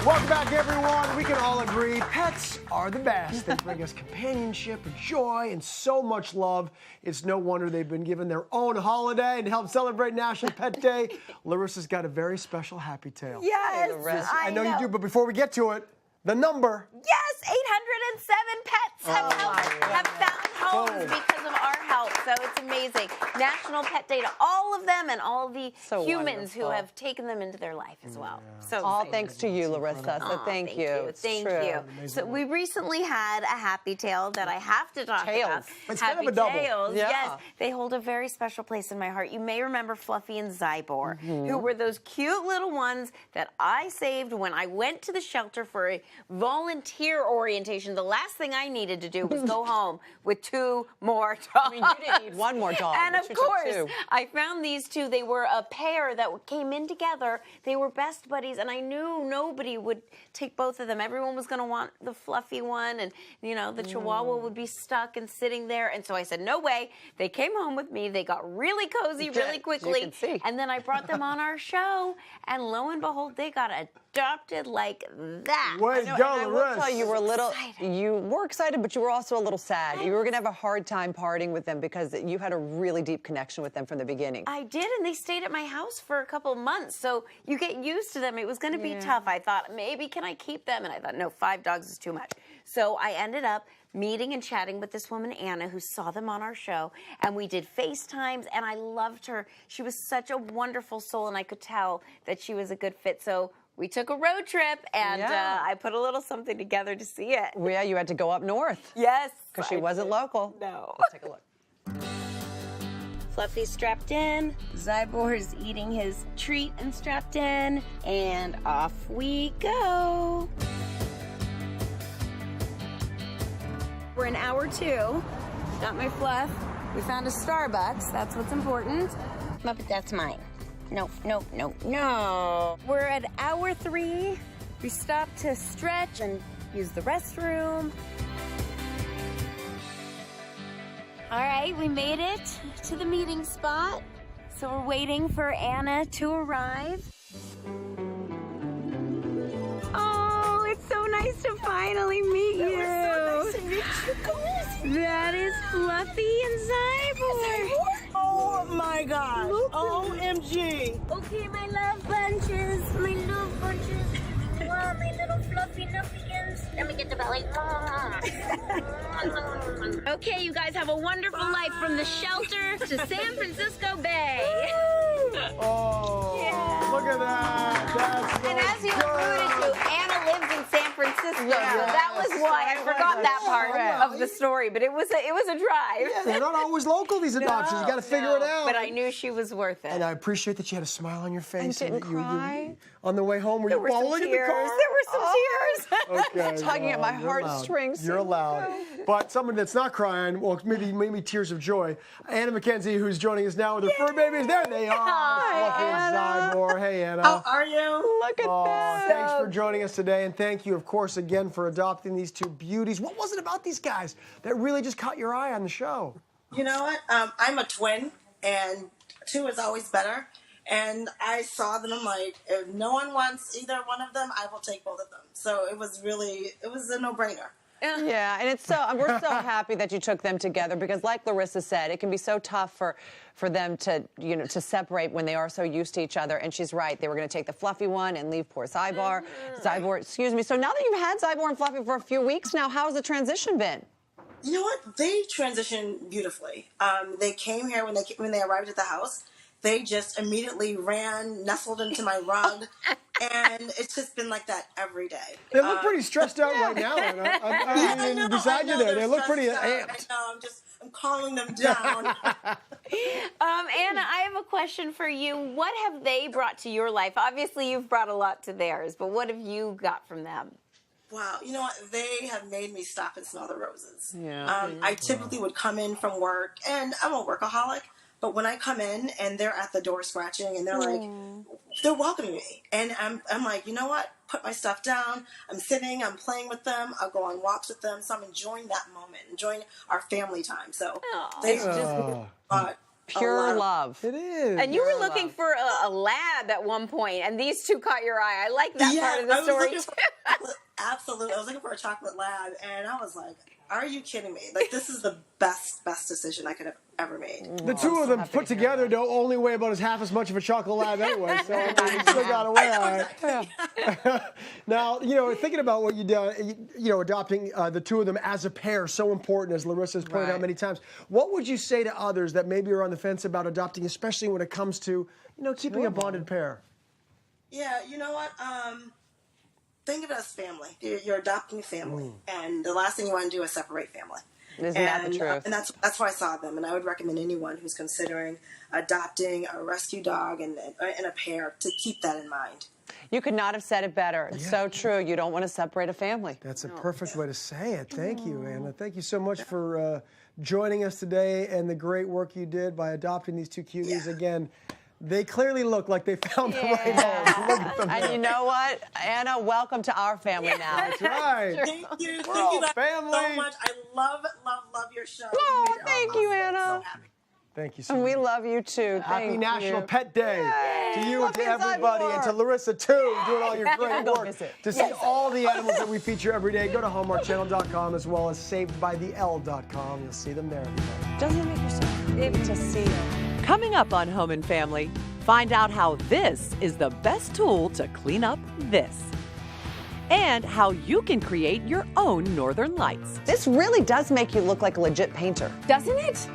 Welcome back, everyone. We can all agree pets are the best. They bring us companionship, joy, and so much love. It's no wonder they've been given their own holiday. And to help celebrate National Pet Day, Larissa's got a very special happy tale. Yes, I know you do, but before we get to it, the number. Yes, 807 pets have found homes because of our help. So it's amazing. National Pet Day to all of them and all the humans who have taken them into their life as well. So all thanks to you, Larissa. So thank you. Thank you. So we recently had a happy tale that I have to talk about. It's happy kind of a double. Tales. Yeah. Yes, they hold a very special place in my heart. You may remember Fluffy and Zibor, who were those cute little ones that I saved when I went to the shelter for a volunteer orientation. The last thing I needed to do was go home with 2 more dogs. I mean, you didn't need 1 more dog. And of course, I found these 2. They were a pair that came in together. They were best buddies, and I knew nobody would take both of them. Everyone was going to want the fluffy one, and you know, the Chihuahua would be stuck and sitting there. And so I said, no way. They came home with me. They got really cozy really quickly. You can see. And then I brought them on our show, and lo and behold, they got adopted like that. Way to go, I will tell you, you were excited, but you were also a little sad. You were going to have a hard time parting with them because you had a really deep connection with them from the beginning. I did, and they stayed at my house for a couple of months, so you get used to them. It was going to be tough. I thought, maybe can I keep them? And I thought, no, 5 dogs is too much. So I ended up meeting and chatting with this woman, Anna, who saw them on our show, and we did FaceTimes, and I loved her. She was such a wonderful soul, and I could tell that she was a good fit. So we took a road trip, and I put a little something together to see it. Yeah, you had to go up north. Yes. Because she wasn't local. No. Let's take a look. Fluffy's strapped in, Zibor is eating his treat and strapped in, and off we go. We're in hour 2. Got my Fluff. We found a Starbucks. That's what's important. Muppet, that's mine. No, no, no, no. We're at hour 3. We stopped to stretch and use the restroom. All right, we made it to the meeting spot. So we're waiting for Anna to arrive. Oh, it's so nice to finally meet you. So nice to meet you. That is Fluffy and Zibor. Oh my gosh. OMG. Okay, my love bunches. My love bunches. Wow, my little fluffy nuffians. Let me get the belly. Okay, you guys have a wonderful life from the shelter to San Francisco Bay. Oh, look at that. That's so And as you alluded to, Anna lives in San Francisco, so that was why I forgot that part of the story. But it was a drive. They're not always local, these adoptions. You got to figure it out. But I knew she was worth it. And I appreciate that you had a smile on your face. And didn't cry. On the way home, were you bawling in the car? There were some tears. Okay, Tugging at my you're heartstrings. You're allowed. But someone that's not crying, well, maybe tears of joy. Anna McKenzie, who's joining us now with her fur babies. There they are. Fluffy and Zibor. Hey, Anna. How are you? Look at that. Thanks for joining us today, and thank you, of course, again for adopting these 2 beauties. What was it about these guys that really just caught your eye on the show? You know what? I'm a twin, and 2 is always better. And I saw them, I'm like, if no one wants either one of them, I will take both of them. So it was a no-brainer. Yeah, and we're so happy that you took them together because, like Larissa said, it can be so tough for them to separate when they are so used to each other. And she's right; they were going to take the fluffy one and leave poor Zibor. Excuse me. So now that you've had Zibor and Fluffy for a few weeks now, how's the transition been? You know what? They transitioned beautifully. They came here when they arrived at the house. They just immediately nestled into my rug, and it's just been like that every day. They look pretty stressed out right now. I mean, beside you there, they look pretty amped. I know, I'm calming them down. Anna, I have a question for you. What have they brought to your life? Obviously, you've brought a lot to theirs, but what have you got from them? Wow, you know what? They have made me stop and smell the roses. Yeah. I typically would come in from work, and I'm a workaholic. But when I come in and they're at the door scratching and they're like, they're welcoming me. And I'm like, you know what? Put my stuff down. I'm sitting, I'm playing with them. I'll go on walks with them. So I'm enjoying that moment, enjoying our family time. So they've just brought Pure love. It is. And you were looking for a lab at one point, and these two caught your eye. I like that part of the story, too. Absolutely. I was looking for a chocolate lab, and I was like, are you kidding me? Like, this is the best decision I could have ever made. The two of them put together don't only weigh about as much of a chocolate lab anyway, so I mean, you still got to weigh all right. Now, thinking about what you done, adopting the two of them as a pair, so important, as Larissa has pointed out many times. What would you say to others that maybe are on the fence about adopting, especially when it comes to, keeping a bonded pair? Yeah, you know what? Think of it as family. You're adopting family, and the last thing you want to do is separate family. Isn't that the truth? And that's why I saw them, and I would recommend anyone who's considering adopting a rescue dog and a pair to keep that in mind. You could not have said it better. It's so true. You don't want to separate a family. That's a perfect way to say it. Thank you, Anna. Thank you so much for joining us today and the great work you did by adopting these two cuties. Again, they clearly look like they found the right home. Look at them And you know what, Anna, welcome to our family now. That's right. Thank you. We're Thank all you guys family. so much. I love your show. Oh, You made it thank you, awesome. Anna. So happy. Thank you so And much. we love you too. Happy Thank National you. Pet Day to you and to Love you, everybody, and to Zibor. Larissa too, doing all your great Go work. visit. To see all the animals that we feature every day, go to HallmarkChannel.com as well as SavedByTheL.com. You'll see them there. Doesn't it make you so happy to see you? Coming up on Home and Family, find out how this is the best tool to clean up this. And how you can create your own northern lights. This really does make you look like a legit painter. Doesn't it?